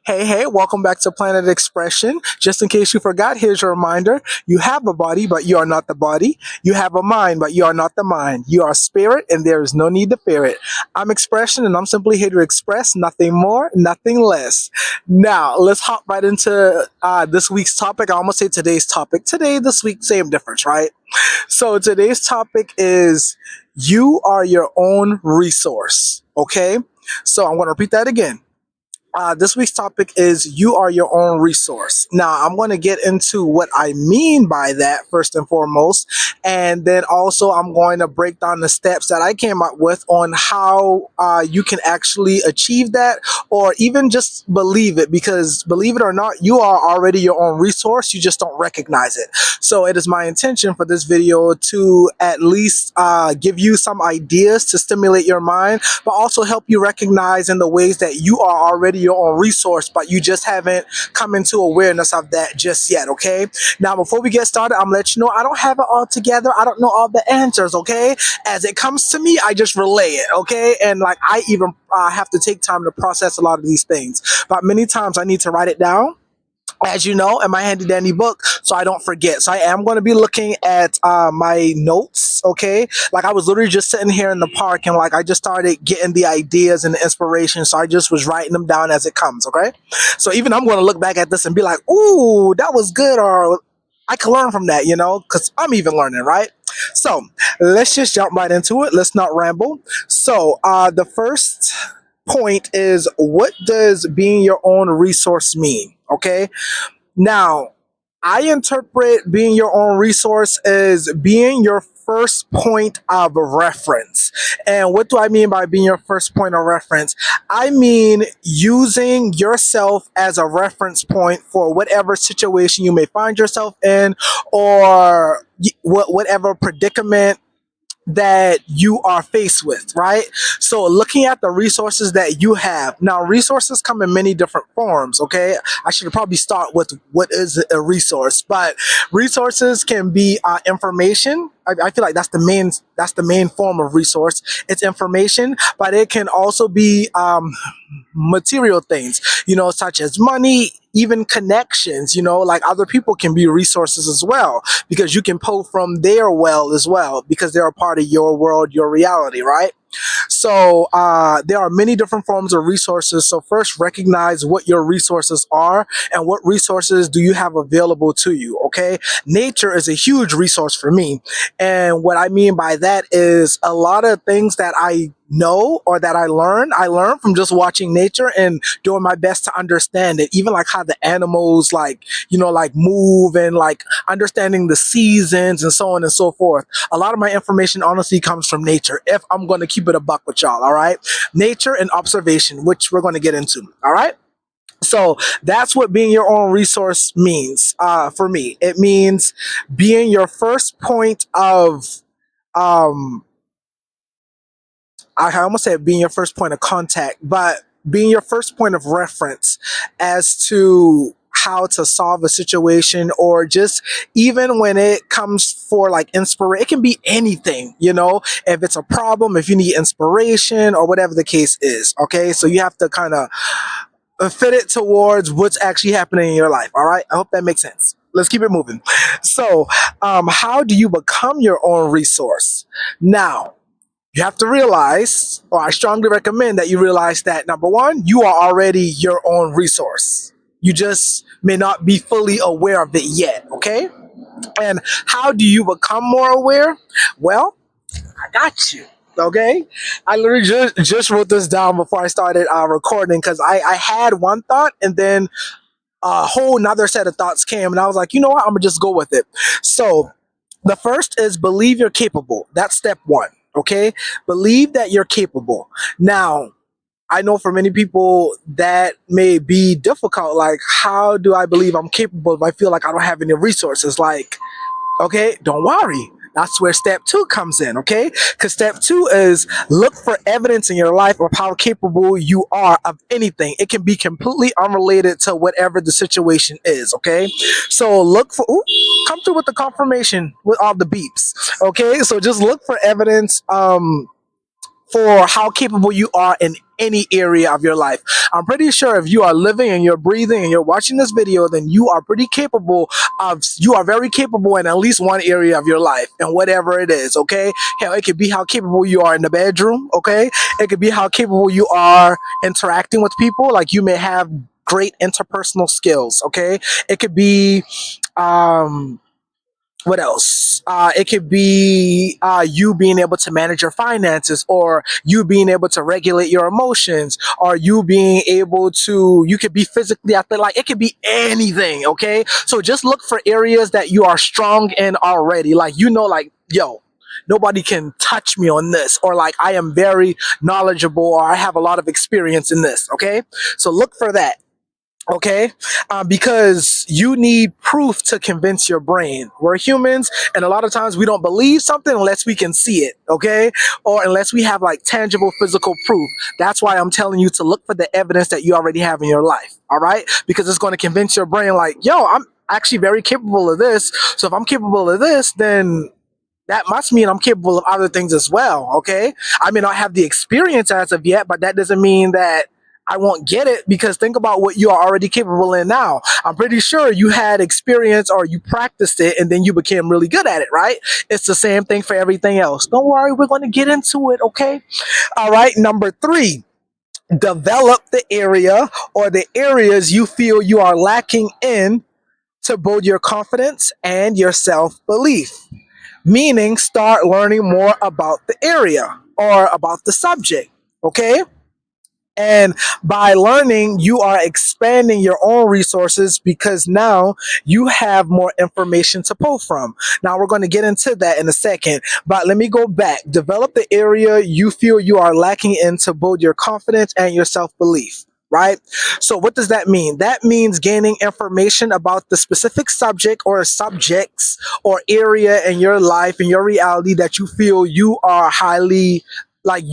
Hey, welcome back to Planet Expression. Just in case you forgot, here's your reminder. You have a body, but you are not the body. You have a mind, but you are not the mind. You are a spirit, and there is no need to fear it. I'm Expression, and I'm simply here to express nothing more, nothing less. Now, let's hop right into this week's topic. I almost say today's topic. Today, this week, same difference, right? So today's topic is you are your own resource, okay? So I'm going to repeat that again. This week's topic is you are your own resource. Now, I'm going to get into what I mean by that first and foremost. And then also, I'm going to break down the steps that I came up with on how you can actually achieve that or even just believe it. Because believe it or not, you are already your own resource. You just don't recognize it. So, it is my intention for this video to at least give you some ideas to stimulate your mind, but also help you recognize in the ways that you are already your own resource, but you just haven't come into awareness of that just yet, okay? Now, before we get started, I'm gonna let you know I don't have it all together. I don't know all the answers, okay? As it comes to me, I just relay it, okay? And like I even have to take time to process a lot of these things, but many times I need to write it down, as you know, in my handy dandy book, so I don't forget. So I am going to be looking at my notes, okay? Like I was literally just sitting here in the park and like I just started getting the ideas and the inspiration. So I just was writing them down as it comes, okay? So even I'm going to look back at this and be like, ooh, that was good, or I can learn from that, because I'm even learning, right? So let's just jump right into it. Let's not ramble. So the first point is, what does being your own resource mean? Okay. Now, I interpret being your own resource as being your first point of reference. And what do I mean by being your first point of reference? I mean using yourself as a reference point for whatever situation you may find yourself in, or whatever predicament that you are faced with, right? So looking at the resources that you have. Now, resources come in many different forms, okay? I should probably start with what is a resource, but resources can be information. I feel like that's the main form of resource. It's information, but it can also be material things, such as money, even connections, like other people can be resources as well, because you can pull from their well as well, because they're a part of your world, your reality, right? So there are many different forms of resources. So first, recognize what your resources are and what resources do you have available to you, okay? Nature is a huge resource for me. And what I mean by that is a lot of things that I know or that I learn from just watching nature and doing my best to understand it, even like how the animals like move, and like understanding the seasons and so on and so forth. A lot of my information honestly comes from nature, if I'm going to keep it a buck with y'all. All right, nature and observation, which we're going to get into. All right. So that's what being your own resource means. For me, it means being your first point of um I almost said being your first point of contact, but being your first point of reference as to how to solve a situation, or just even when it comes for like inspiration, it can be anything, if it's a problem, if you need inspiration or whatever the case is. Okay. So you have to kind of fit it towards what's actually happening in your life. All right. I hope that makes sense. Let's keep it moving. So, how do you become your own resource? Now, you have to realize, or I strongly recommend that you realize that number one, you are already your own resource. You just may not be fully aware of it yet, okay? And how do you become more aware? Well, I got you. Okay, I literally just wrote this down before I started recording, because I had one thought and then a whole nother set of thoughts came, and I was like, you know what, I'm gonna just go with it. So the first is believe you're capable. That's step one. Okay. Believe that you're capable. Now, I know for many people that may be difficult. Like, how do I believe I'm capable if I feel like I don't have any resources? Like, okay, don't worry. That's where step two comes in, okay? Because step two is look for evidence in your life of how capable you are of anything. It can be completely unrelated to whatever the situation is, okay? So look for, come through with the confirmation with all the beeps, okay? So just look for evidence for how capable you are in any area of your life. I'm pretty sure if you are living and you're breathing and you're watching this video, then you are very capable in at least one area of your life and whatever it is, okay? Hell, it could be how capable you are in the bedroom, okay? It could be how capable you are interacting with people. Like you may have great interpersonal skills, okay? It could be um what else? It could be you being able to manage your finances, or you being able to regulate your emotions, or you being able to, you could be physically athletic. Like it could be anything, okay? So just look for areas that you are strong in already. Like, like, yo, nobody can touch me on this, or like I am very knowledgeable, or I have a lot of experience in this, okay? So look for that. Okay, because you need proof to convince your brain. We're humans, and a lot of times we don't believe something unless we can see it, okay, or unless we have like tangible physical proof. That's why I'm telling you to look for the evidence that you already have in your life, all right, because it's going to convince your brain like, yo, I'm actually very capable of this. So if I'm capable of this, then that must mean I'm capable of other things as well. Okay. I may not have the experience as of yet, but that doesn't mean that I won't get it, because think about what you are already capable in now. I'm pretty sure you had experience or you practiced it and then you became really good at it, right? It's the same thing for everything else. Don't worry, we're going to get into it. Okay. All right. Number 3, develop the area or the areas you feel you are lacking in to build your confidence and your self belief, meaning start learning more about the area or about the subject. Okay. And by learning, you are expanding your own resources because now you have more information to pull from. Now, we're going to get into that in a second, but let me go back. Develop the area you feel you are lacking in to build your confidence and your self belief. Right? So, what does that mean? That means gaining information about the specific subject or subjects or area in your life, in your reality, that you feel you are highly, like,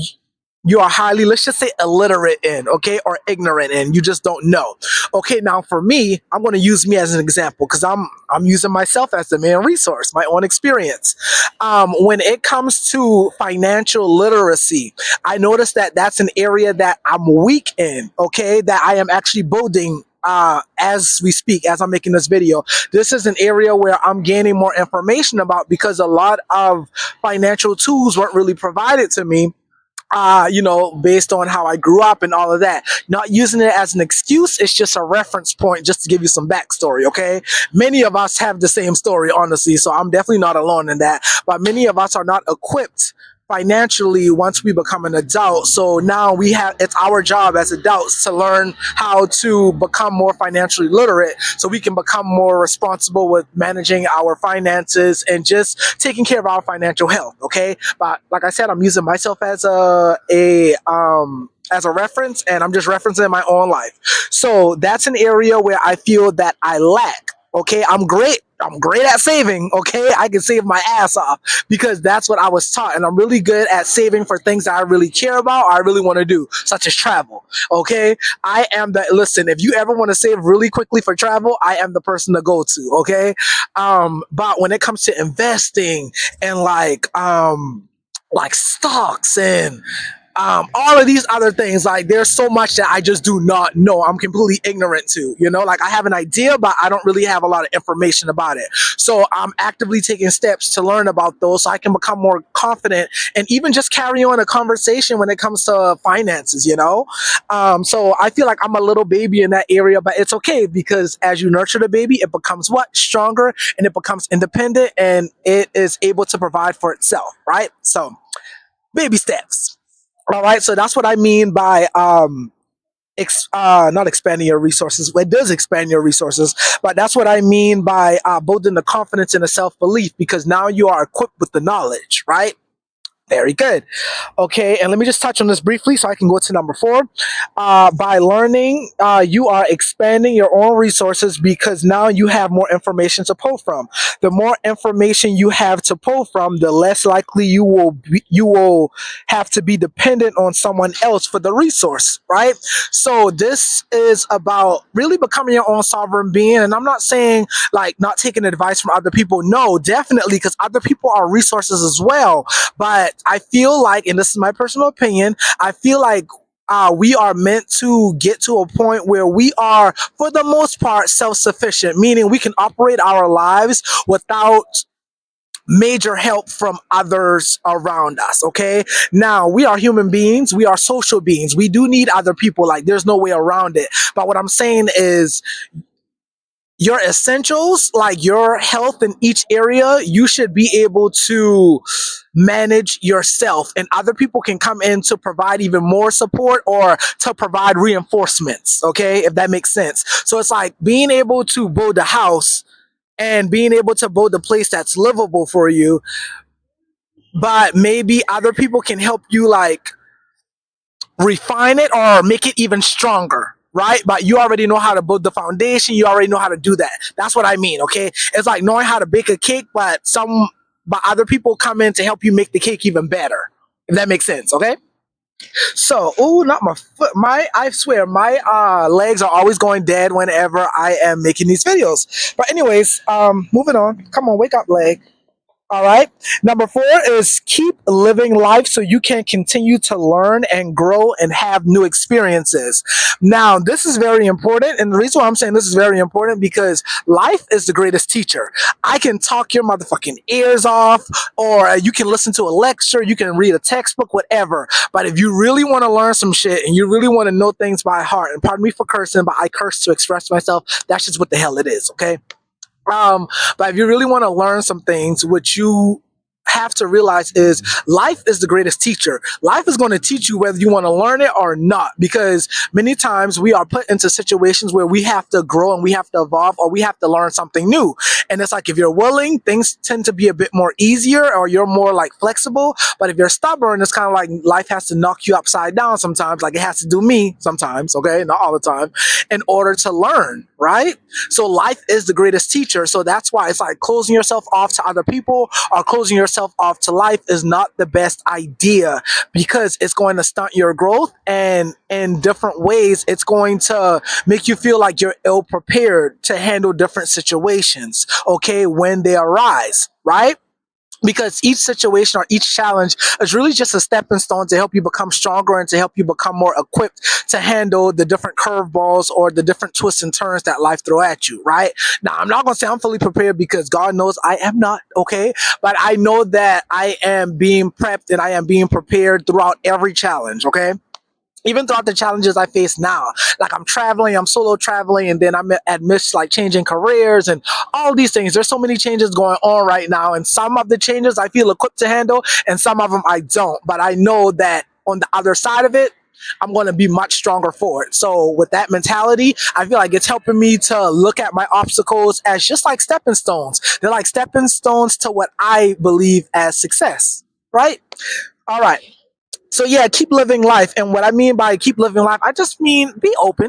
let's just say, illiterate in, okay, or ignorant in. You just don't know. Okay, now for me, I'm going to use me as an example because I'm using myself as the main resource, my own experience. When it comes to financial literacy, I noticed that that's an area that I'm weak in. Okay, that I am actually building as we speak, as I'm making this video. This is an area where I'm gaining more information about, because a lot of financial tools weren't really provided to me, based on how I grew up and all of that. Not using it as an excuse, it's just a reference point just to give you some backstory, okay? Many of us have the same story, honestly, so I'm definitely not alone in that. But many of us are not equipped financially once we become an adult. So now it's our job as adults to learn how to become more financially literate so we can become more responsible with managing our finances and just taking care of our financial health. Okay. But like I said, I'm using myself as as a reference, and I'm just referencing my own life. So that's an area where I feel that I lack. Okay, I'm great. I'm great at saving. Okay, I can save my ass off because that's what I was taught, and I'm really good at saving for things that I really care about or I really want to do, such as travel. Okay, I am the listen. If you ever want to save really quickly for travel, I am the person to go to. Okay, but when it comes to investing and like stocks and all of these other things, like there's so much that I just do not know. I'm completely ignorant to, like I have an idea, but I don't really have a lot of information about it. So I'm actively taking steps to learn about those so I can become more confident and even just carry on a conversation when it comes to finances. So I feel like I'm a little baby in that area, but it's okay because as you nurture the baby, it becomes stronger, and it becomes independent, and it is able to provide for itself, right? So baby steps. All right, so that's what I mean by not expanding your resources. Well, it does expand your resources, but that's what I mean by building the confidence and the self belief, because now you are equipped with the knowledge, right? Very good. Okay, and let me just touch on this briefly so I can go to number 4. By learning, you are expanding your own resources because now you have more information to pull from. The more information you have to pull from, the less likely you will have to be dependent on someone else for the resource, right? So this is about really becoming your own sovereign being, and I'm not saying like not taking advice from other people. No, definitely, because other people are resources as well. But I feel like, and this is my personal opinion, I feel like we are meant to get to a point where we are, for the most part, self-sufficient, meaning we can operate our lives without major help from others around us. Okay, now we are human beings, we are social beings, we do need other people, like there's no way around it. But what I'm saying is, your essentials, like your health in each area, you should be able to manage yourself, and other people can come in to provide even more support or to provide reinforcements. Okay, if that makes sense. So it's like being able to build a house and being able to build a place that's livable for you, but maybe other people can help you, like, refine it or make it even stronger, right? But you already know how to build the foundation, you already know how to do that. That's what I mean. Okay, it's like knowing how to bake a cake, but other people come in to help you make the cake even better, if that makes sense. Okay, so, oh, not my foot, my, I swear my legs are always going dead whenever I am making these videos. But anyways, moving on, come on, wake up, leg. All right. Number 4 is keep living life so you can continue to learn and grow and have new experiences. Now, this is very important. And the reason why I'm saying this is very important, because life is the greatest teacher. I can talk your motherfucking ears off, or you can listen to a lecture, you can read a textbook, whatever. But if you really want to learn some shit and you really want to know things by heart, and pardon me for cursing, but I curse to express myself, that's just what the hell it is. Okay. But if you really want to learn some things, what you have to realize is life is the greatest teacher. Life is going to teach you whether you want to learn it or not, because many times we are put into situations where we have to grow and we have to evolve, or we have to learn something new. And it's like, if you're willing, things tend to be a bit more easier, or you're more like flexible. But if you're stubborn, it's kind of like life has to knock you upside down sometimes, like it has to do me sometimes, okay, not all the time, in order to learn, right? So life is the greatest teacher. So that's why it's like closing yourself off to other people or closing yourself off to life is not the best idea, because it's going to stunt your growth, and in different ways it's going to make you feel like you're ill prepared to handle different situations, okay, when they arise, right? Because each situation or each challenge is really just a stepping stone to help you become stronger and to help you become more equipped to handle the different curveballs or the different twists and turns that life throw at you, right? Now, I'm not going to say I'm fully prepared, because God knows I am not, okay? But I know that I am being prepped and I am being prepared throughout every challenge, okay? Even throughout the challenges I face now, like I'm traveling, I'm solo traveling, and then I'm amidst like changing careers and all these things. There's so many changes going on right now, and some of the changes I feel equipped to handle, and some of them I don't. But I know that on the other side of it, I'm going to be much stronger for it. So with that mentality, I feel like it's helping me to look at my obstacles as just like stepping stones. They're like stepping stones to what I believe as success, right? All right. So yeah, keep living life. And what I mean by keep living life, I just mean be open.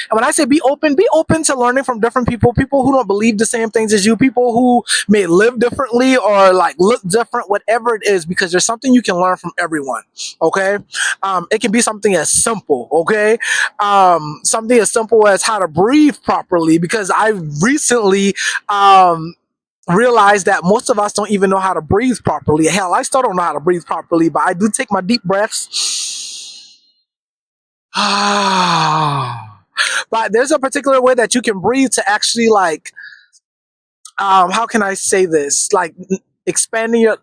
And when I say be open to learning from different people, people who don't believe the same things as you, people who may live differently or like look different, whatever it is, because there's something you can learn from everyone. Okay. It can be something as simple. Okay. Something as simple as how to breathe properly, because I recently, realize that most of us don't even know how to breathe properly. Hell, I still don't know how to breathe properly, but I do take my deep breaths. But there's a particular way that you can breathe to actually like, how can I say this? Like expanding your,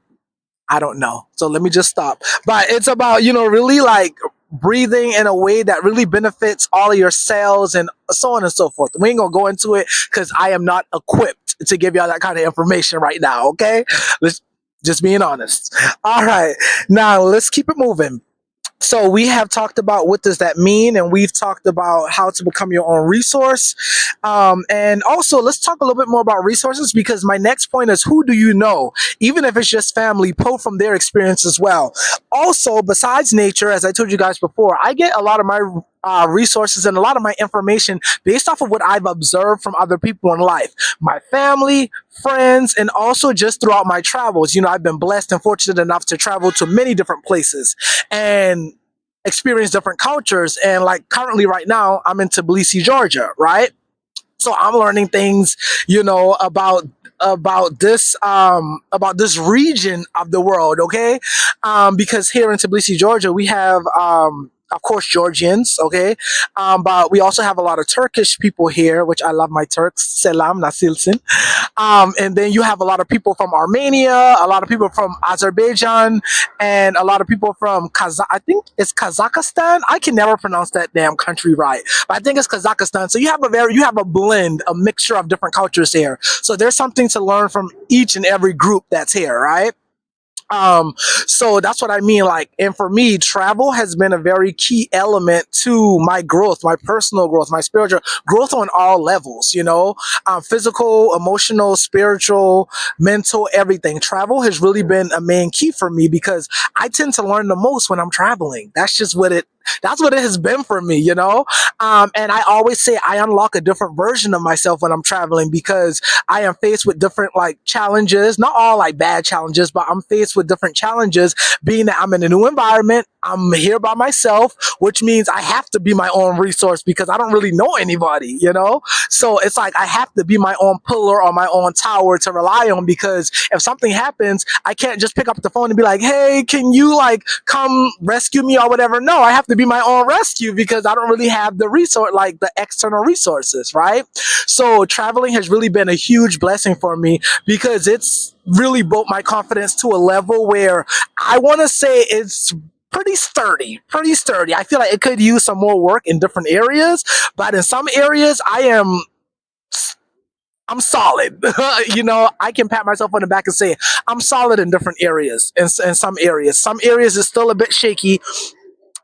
I don't know. So let me just stop. But it's about, really like breathing in a way that really benefits all of your cells and so on and so forth. We ain't gonna go into it because I am not equipped to give y'all that kind of information right now. Okay, let's just being honest. All right, now let's keep it moving. So we have talked about what does that mean, and we've talked about how to become your own resource. And also, let's talk a little bit more about resources, because my next point is, who do you know? Even if it's just family, pull from their experience as well. Also, besides nature, as I told you guys before, I get a lot of my resources and a lot of my information based off of what I've observed from other people in life, my family, friends, and also just throughout my travels. I've been blessed and fortunate enough to travel to many different places and experience different cultures. And like currently right now, I'm in Tbilisi, Georgia, right? So I'm learning things, about this region of the world, okay? Because here in Tbilisi, Georgia, we have of course, Georgians, okay? But we also have a lot of Turkish people here, which I love my Turks. Selam, nasilsin. And then you have a lot of people from Armenia, a lot of people from Azerbaijan, and a lot of people from I think it's Kazakhstan. I can never pronounce that damn country right, but I think it's Kazakhstan. So you have a blend, a mixture of different cultures here. So there's something to learn from each and every group that's here, right? So that's what I mean. Like, and for me, travel has been a very key element to my growth, my personal growth, my spiritual growth on all levels, physical, emotional, spiritual, mental, everything. Travel has really been a main key for me because I tend to learn the most when I'm traveling. That's what it has been for me. And I always say I unlock a different version of myself when I'm traveling because I am faced with different like challenges, not all like bad challenges, but I'm faced with different challenges being that I'm in a new environment. I'm here by myself, which means I have to be my own resource because I don't really know anybody. So it's like I have to be my own pillar or my own tower to rely on because if something happens, I can't just pick up the phone and be like, hey, can you like come rescue me or whatever? No, I have to be my own rescue because I don't really have the resource, like the external resources, right? So traveling has really been a huge blessing for me because it's really built my confidence to a level where I want to say it's pretty sturdy. I feel like it could use some more work in different areas, but in some areas I'm solid. I can pat myself on the back and say I'm solid in different areas. In some areas it's still a bit shaky,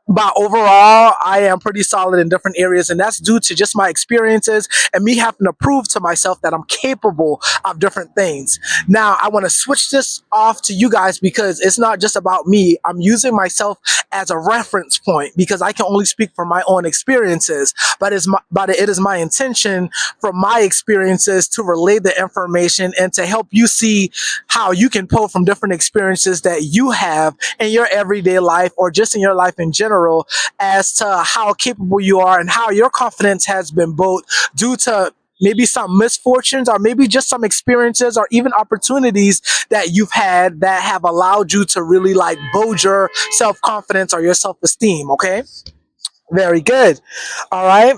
but overall, I am pretty solid in different areas, and that's due to just my experiences and me having to prove to myself that I'm capable of different things. Now, I want to switch this off to you guys because it's not just about me. I'm using myself as a reference point because I can only speak from my own experiences, but it is my intention from my experiences to relay the information and to help you see how you can pull from different experiences that you have in your everyday life or just in your life in general as to how capable you are and how your confidence has been built due to maybe some misfortunes or maybe just some experiences or even opportunities that you've had that have allowed you to really like build your self-confidence or your self-esteem. Okay, very good. All right,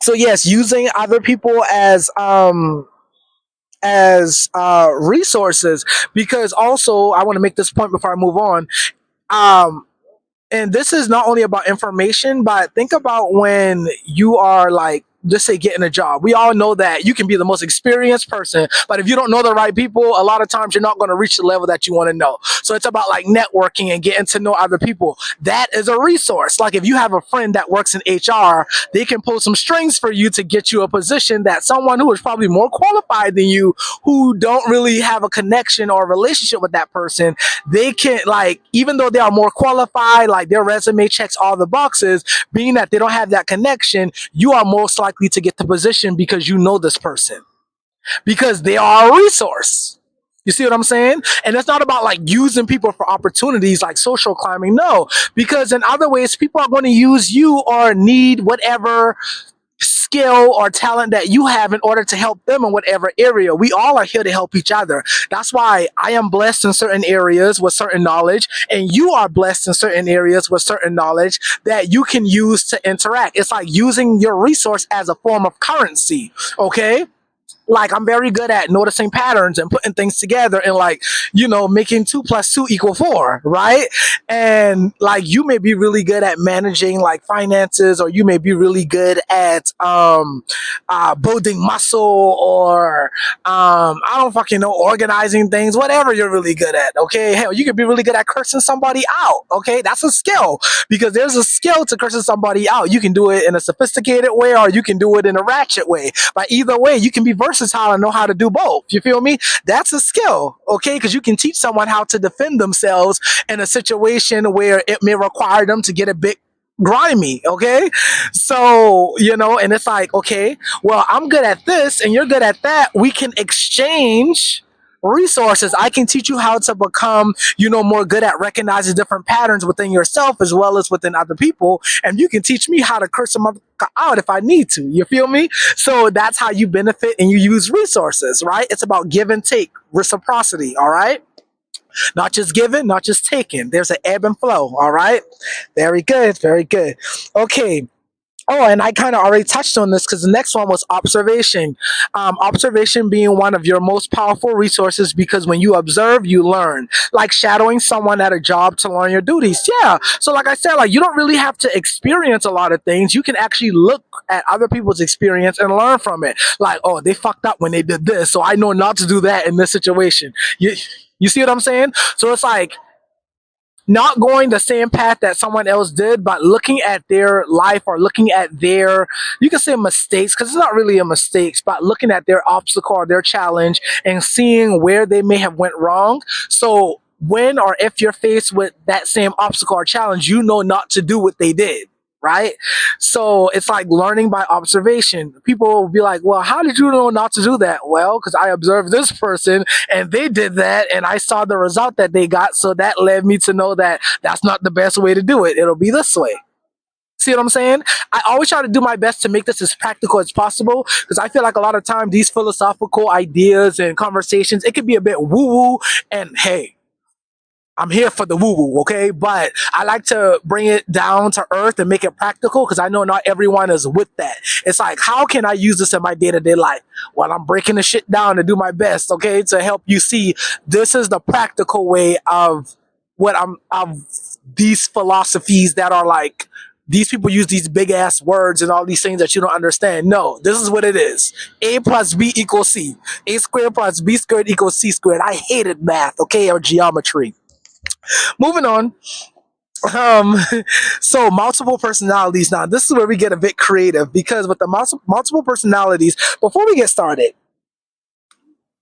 so yes, using other people as resources, because also I want to make this point before I move on. um and this is not only about information, but think about when you are like, just say getting a job. We all know that you can be the most experienced person, but if you don't know the right people, a lot of times you're not going to reach the level that you want to know. So it's about like networking and getting to know other people. That is a resource. Like if you have a friend that works in HR, they can pull some strings for you to get you a position that someone who is probably more qualified than you, who don't really have a connection or a relationship with that person, they can like, even though they are more qualified, like their resume checks all the boxes, being that they don't have that connection, you are most likely to get the position because you know this person, because they are a resource. You see what I'm saying? And it's not about like using people for opportunities like social climbing. No, because in other ways, people are going to use you or need whatever skill or talent that you have in order to help them in whatever area. We all are here to help each other. That's why I am blessed in certain areas with certain knowledge, and you are blessed in certain areas with certain knowledge that you can use to interact. It's like using your resource as a form of currency. Okay, like I'm very good at noticing patterns and putting things together and like, making 2 + 2 = 4, right? And like you may be really good at managing like finances, or you may be really good at building muscle, or I don't fucking know, organizing things, whatever you're really good at. Okay, hell, you could be really good at cursing somebody out. Okay, that's a skill, because there's a skill to cursing somebody out. You can do it in a sophisticated way, or you can do it in a ratchet way. But either way, you can be versatile and know how to do both. You feel me? That's a skill, okay? Because you can teach someone how to defend themselves in a situation where it may require them to get a bit grimy, okay? So, and it's like, okay, well, I'm good at this and you're good at that. We can exchange resources. I can teach you how to become, more good at recognizing different patterns within yourself as well as within other people. And you can teach me how to curse them out if I need to. You feel me? So that's how you benefit and you use resources, right? It's about give and take, reciprocity, all right? Not just given, not just taken. There's an ebb and flow. All right. Very good. Very good. Okay. Oh, and I kind of already touched on this because the next one was observation. Observation being one of your most powerful resources because when you observe, you learn. Like shadowing someone at a job to learn your duties. Yeah. So, like I said, like you don't really have to experience a lot of things. You can actually look at other people's experience and learn from it. Like, oh, they fucked up when they did this, so I know not to do that in this situation. You see what I'm saying? So it's like not going the same path that someone else did, but looking at their life or looking at their, you can say mistakes, because it's not really a mistake, but looking at their obstacle or their challenge and seeing where they may have went wrong. So when or if you're faced with that same obstacle or challenge, you know not to do what they did. Right. So it's like learning by observation. People will be like, well, how did you know not to do that? Well, because I observed this person and they did that and I saw the result that they got. So that led me to know that that's not the best way to do it. It'll be this way. See what I'm saying? I always try to do my best to make this as practical as possible because I feel like a lot of time these philosophical ideas and conversations, it can be a bit woo woo. And hey, I'm here for the woo woo, okay? But I like to bring it down to earth and make it practical because I know not everyone is with that. It's like, how can I use this in my day to day life? Well, I'm breaking the shit down to do my best, okay? To help you see this is the practical way of of these philosophies that are like, these people use these big ass words and all these things that you don't understand. No, this is what it is. A plus B equals C. A squared plus B squared equals C squared. I hated math, okay, or geometry. Moving on. Um, so multiple personalities. Now, this is where we get a bit creative because with the multiple personalities, before we get started,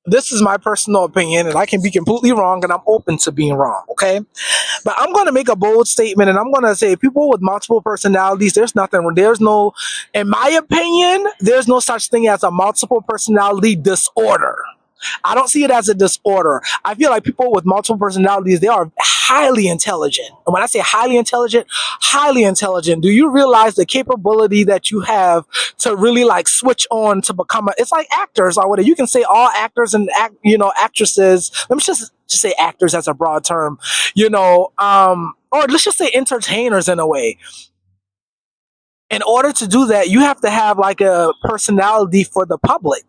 this is my personal opinion, and I can be completely wrong, and I'm open to being wrong. Okay, but I'm going to make a bold statement, and I'm going to say people with multiple personalities. There's nothing. There's no, in my opinion, there's no such thing as a multiple personality disorder. I don't see it as a disorder. I feel like people with multiple personalities, they are highly intelligent. And when I say highly intelligent, do you realize the capability that you have to really like switch on to become a, it's like actors or whatever. You can say all actors and actresses. Let me just say actors as a broad term, or let's just say entertainers in a way. In order to do that, you have to have like a personality for the public.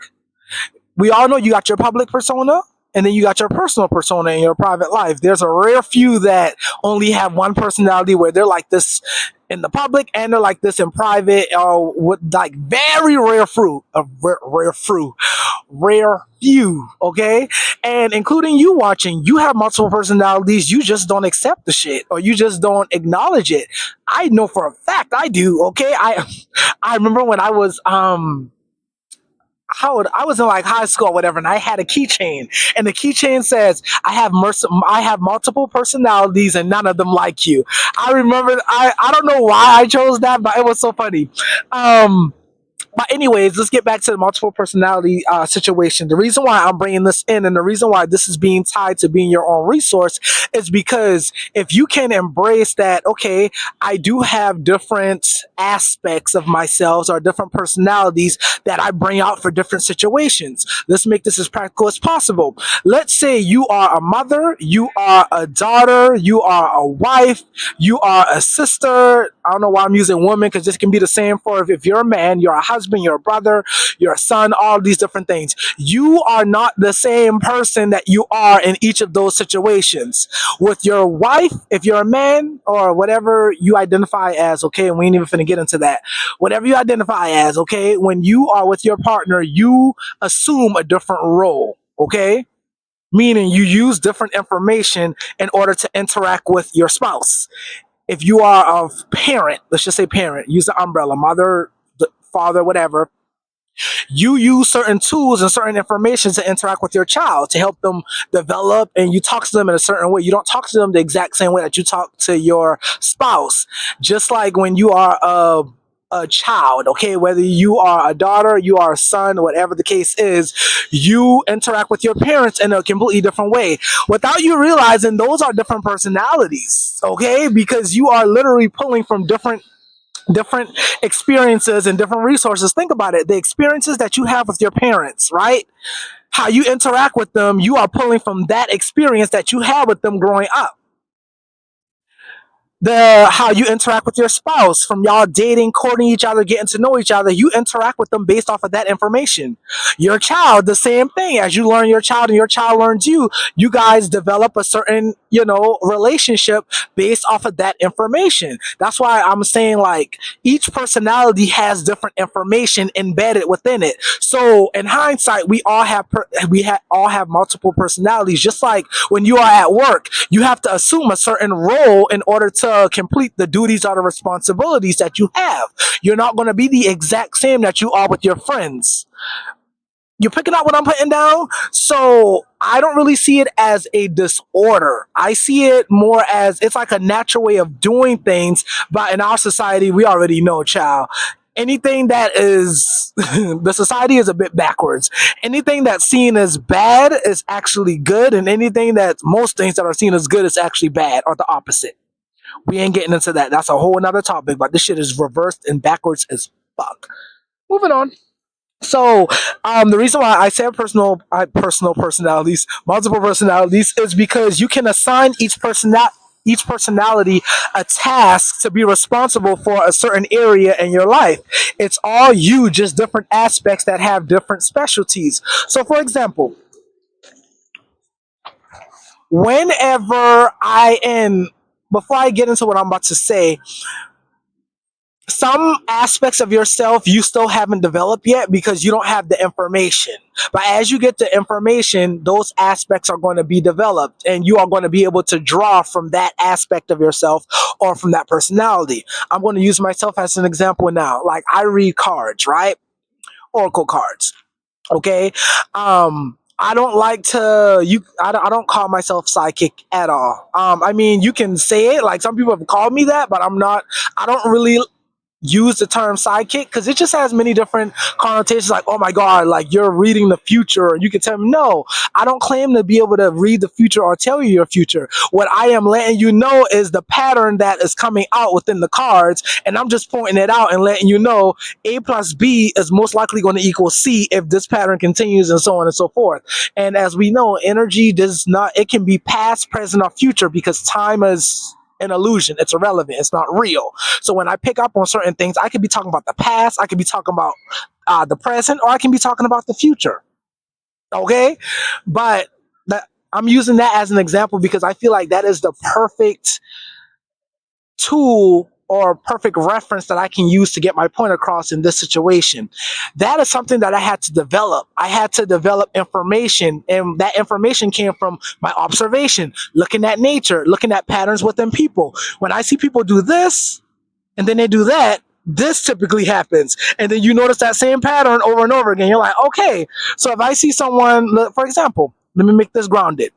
We all know you got your public persona and then you got your personal persona in your private life. There's a rare few that only have one personality where they're like this in the public and they're like this in private, or with like very rare few, okay? And including you watching, you have multiple personalities. You just don't accept the shit or you just don't acknowledge it. I know for a fact I do, okay? I remember when I was I was in like high school or whatever, and I had a keychain, and the keychain says, I have multiple personalities, and none of them like you." I remember, I don't know why I chose that, but it was so funny. But anyways, let's get back to the multiple personality situation. The reason why I'm bringing this in and the reason why this is being tied to being your own resource is because if you can embrace that, okay, I do have different aspects of myself or different personalities that I bring out for different situations. Let's make this as practical as possible. Let's say you are a mother, you are a daughter, you are a wife, you are a sister. I don't know why I'm using woman because this can be the same for if you're a man, you're a husband, you're a brother, you're a son, all these different things. You are not the same person that you are in each of those situations. With your wife, if you're a man or whatever you identify as, okay, and we ain't even finna get into that. Whatever you identify as, okay, when you are with your partner, you assume a different role, okay? Meaning you use different information in order to interact with your spouse. If you are a parent, let's just say parent, use the umbrella, mother, father, whatever, you use certain tools and certain information to interact with your child to help them develop, and you talk to them in a certain way. You don't talk to them the exact same way that you talk to your spouse. Just like when you are a child, okay, whether you are a daughter, you are a son, whatever the case is, you interact with your parents in a completely different way without you realizing those are different personalities, okay, because you are literally pulling from different experiences and different resources. Think about it. The experiences that you have with your parents, right? How you interact with them, you are pulling from that experience that you had with them growing up. The how you interact with your spouse, from y'all dating, courting each other, getting to know each other, you interact with them based off of that information. Your child, the same thing. As you learn your child and your child learns you, you guys develop a certain, relationship based off of that information. That's why I'm saying, like, each personality has different information embedded within it. So in hindsight, all have multiple personalities. Just like when you are at work, you have to assume a certain role in order to complete the duties or the responsibilities that you have. You're not going to be the exact same that you are with your friends. You're picking up what I'm putting down? So I don't really see it as a disorder. I see it more as it's like a natural way of doing things. But in our society, we already know, child. Anything that is, the society is a bit backwards. Anything that's seen as bad is actually good, and anything that most things that are seen as good is actually bad, or the opposite. We ain't getting into that. That's a whole another topic, but this shit is reversed and backwards as fuck. Moving on. So, the reason why I said personal personalities, multiple personalities, is because you can assign each personality a task to be responsible for a certain area in your life. It's all you, just different aspects that have different specialties. So, for example, whenever I am, before I get into what I'm about to say, some aspects of yourself you still haven't developed yet because you don't have the information. But as you get the information, those aspects are going to be developed, and you are going to be able to draw from that aspect of yourself or from that personality. I'm going to use myself as an example now. Like, I read cards, right? Oracle cards. Okay. I don't like to I don't call myself psychic at all. I mean, you can say it, like some people have called me that, but I don't really use the term sidekick because it just has many different connotations, like, oh my god, like you're reading the future. You can tell me, no, I don't claim to be able to read the future or tell you your future. What I am letting you know is the pattern that is coming out within the cards, and I'm just pointing it out and letting you know A plus B is most likely going to equal C if this pattern continues, and so on and so forth. And as we know, energy does not, it can be past, present, or future, because time is an illusion. It's irrelevant. It's not real. So when I pick up on certain things, I could be talking about the past, I could be talking about the present, or I can be talking about the future. Okay, but I'm using that as an example because I feel like that is the perfect tool or perfect reference that I can use to get my point across in this situation. That is something that I had to develop. I had to develop information, and that information came from my observation, looking at nature, looking at patterns within people. When I see people do this and then they do that, this typically happens. And then you notice that same pattern over and over again. You're like, okay, so if I see someone, for example, let me make this grounded.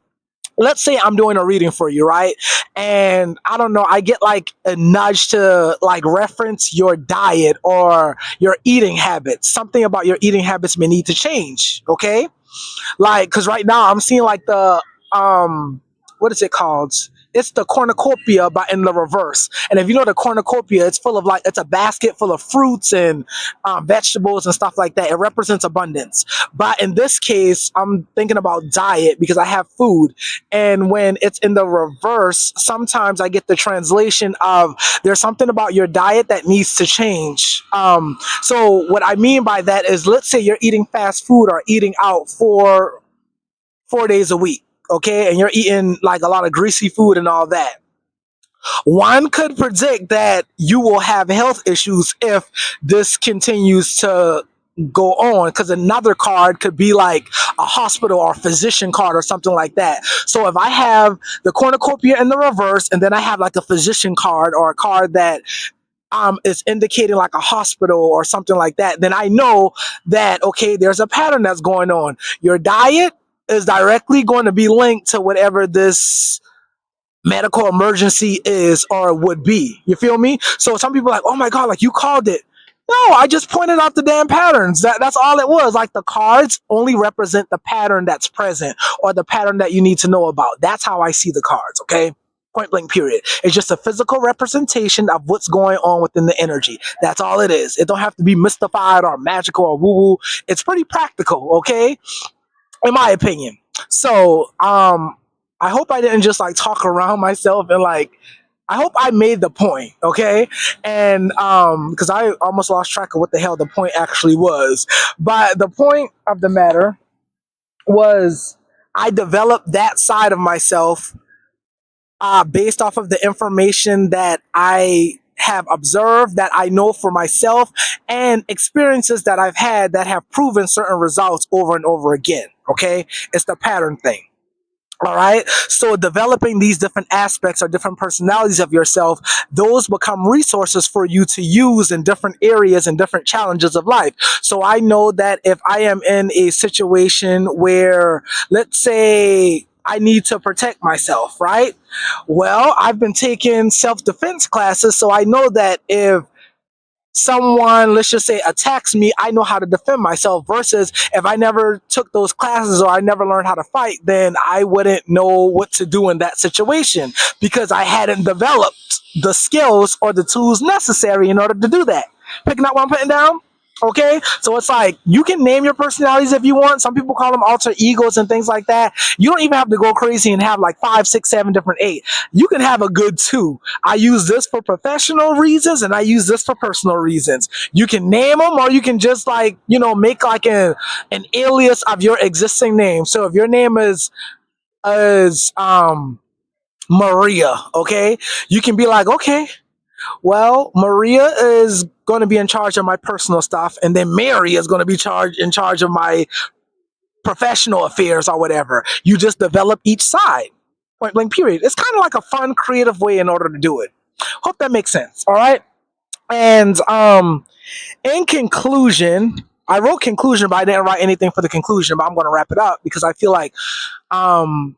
Let's say I'm doing a reading for you, right? And I don't know, I get like a nudge to like reference your diet or your eating habits. Something about your eating habits may need to change, okay? Like, because right now I'm seeing like what is it called? It's the cornucopia, but in the reverse. And if you know the cornucopia, it's full of like, it's a basket full of fruits and vegetables and stuff like that. It represents abundance. But in this case, I'm thinking about diet because I have food. And when it's in the reverse, sometimes I get the translation of there's something about your diet that needs to change. So what I mean by that is, let's say you're eating fast food or eating out for 4 days a week, okay, and you're eating like a lot of greasy food and all that. One could predict that you will have health issues if this continues to go on, because another card could be like a hospital or physician card or something like that. So if I have the cornucopia in the reverse and then I have like a physician card or a card that is indicating like a hospital or something like that, then I know that, okay, there's a pattern that's going on. Your diet is directly going to be linked to whatever this medical emergency is or would be. You feel me? So some people are like, oh my god, like you called it. No, I just pointed out the damn patterns. That's all it was. Like, the cards only represent the pattern that's present or the pattern that you need to know about. That's how I see the cards, okay? Point blank, period. It's just a physical representation of what's going on within the energy. That's all it is. It don't have to be mystified or magical or woo-woo. It's pretty practical, okay? in my opinion. So, I hope I didn't just like talk around myself and like I hope I made the point, okay? And because I almost lost track of what the hell the point actually was. But the point of the matter was I developed that side of myself based off of the information that I have observed, that I know for myself, and experiences that I've had that have proven certain results over and over again. Okay? It's the pattern thing. All right. So developing these different aspects or different personalities of yourself, those become resources for you to use in different areas and different challenges of life. So I know that if I am in a situation where, let's say, I need to protect myself, right? Well, I've been taking self defense classes. So I know that if someone, let's just say, attacks me, I know how to defend myself. Versus if I never took those classes or I never learned how to fight, then I wouldn't know what to do in that situation because I hadn't developed the skills or the tools necessary in order to do that. Picking up what I'm putting down? Okay, so it's like you can name your personalities if you want. Some people call them alter egos and things like that. You don't even have to go crazy and have like five, six, seven different eight. You can have a good two. I use this for professional reasons and I use this for personal reasons. You can name them or you can just like, make like an alias of your existing name. So if your name is Maria, okay, you can be like, okay, well, Maria is going to be in charge of my personal stuff, and then Mary is going to be in charge of my professional affairs or whatever. You just develop each side. Point blank, period. It's kind of like a fun, creative way in order to do it. Hope that makes sense. All right. And in conclusion, I wrote conclusion, but I didn't write anything for the conclusion. But I'm going to wrap it up because I feel like um,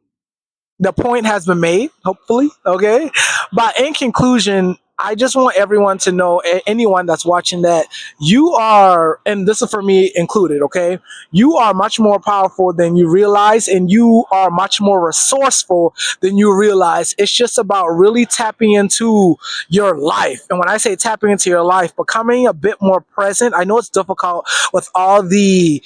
the point has been made, hopefully. Okay. But in conclusion, I just want everyone to know, anyone that's watching, that you are, and this is for me included, okay? You are much more powerful than you realize, and you are much more resourceful than you realize. It's just about really tapping into your life. And when I say tapping into your life, becoming a bit more present. I know it's difficult with all the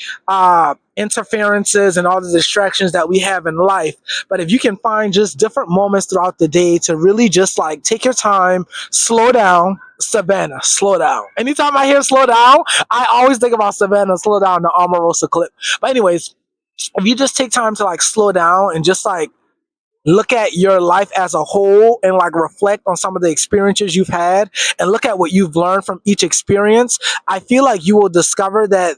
interferences and all the distractions that we have in life. But if you can find just different moments throughout the day to really just like take your time, slow down. Savannah, slow down. Anytime I hear slow down, I always think about Savannah, slow down, the Omarosa clip. But anyways, if you just take time to like slow down and just like look at your life as a whole and like reflect on some of the experiences you've had and look at what you've learned from each experience, I feel like you will discover that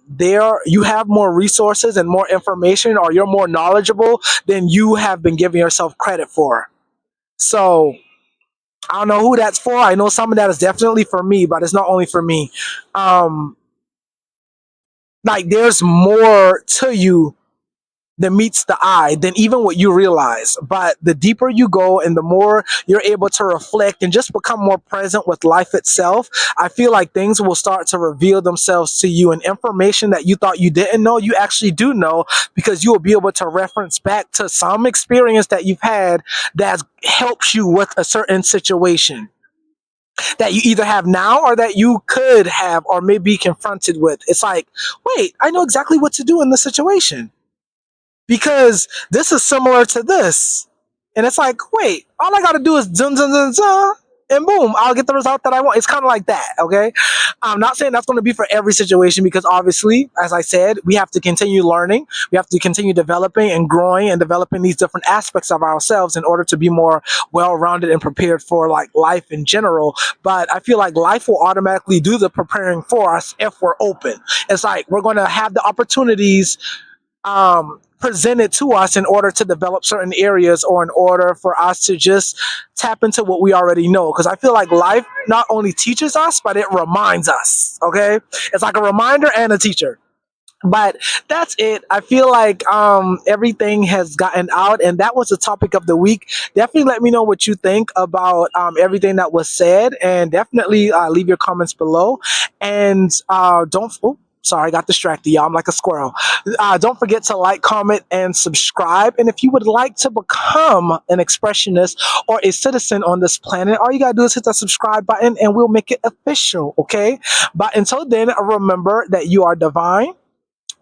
you have more resources and more information, or you're more knowledgeable than you have been giving yourself credit for. So I don't know who that's for. I know some of that is definitely for me, but it's not only for me. Um, like there's more to you that meets the eye than even what you realize. But the deeper you go and the more you're able to reflect and just become more present with life itself, I feel like things will start to reveal themselves to you, and information that you thought you didn't know, you actually do know, because you will be able to reference back to some experience that you've had that helps you with a certain situation that you either have now or that you could have or may be confronted with. It's like, wait, I know exactly what to do in this situation because this is similar to this. And it's like, wait, all I got to do is dun dun dun dun, and boom, I'll get the result that I want. It's kind of like that, okay? I'm not saying that's going to be for every situation because obviously, as I said, we have to continue learning. We have to continue developing and growing and developing these different aspects of ourselves in order to be more well-rounded and prepared for like life in general. But I feel like life will automatically do the preparing for us if we're open. It's like we're going to have the opportunities presented to us in order to develop certain areas or in order for us to just tap into what we already know. Because I feel like life not only teaches us, but it reminds us. Okay. It's like a reminder and a teacher. But that's it. I feel like everything has gotten out, and that was the topic of the week. Definitely let me know what you think about everything that was said, and definitely leave your comments below. And don't. Oh, sorry, I got distracted, y'all. I'm like a squirrel. Don't forget to like, comment, and subscribe. And if you would like to become an expressionist or a citizen on this planet, all you gotta do is hit that subscribe button, and we'll make it official. Okay. But until then, remember that you are divine.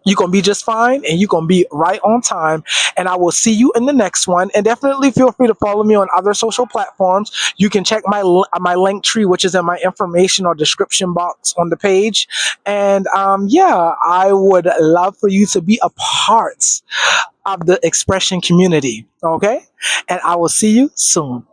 You're going to be just fine, and you're going to be right on time. And I will see you in the next one. And definitely feel free to follow me on other social platforms. You can check my link tree, which is in my information or description box on the page. And yeah, I would love for you to be a part of the expression community. Okay? And I will see you soon.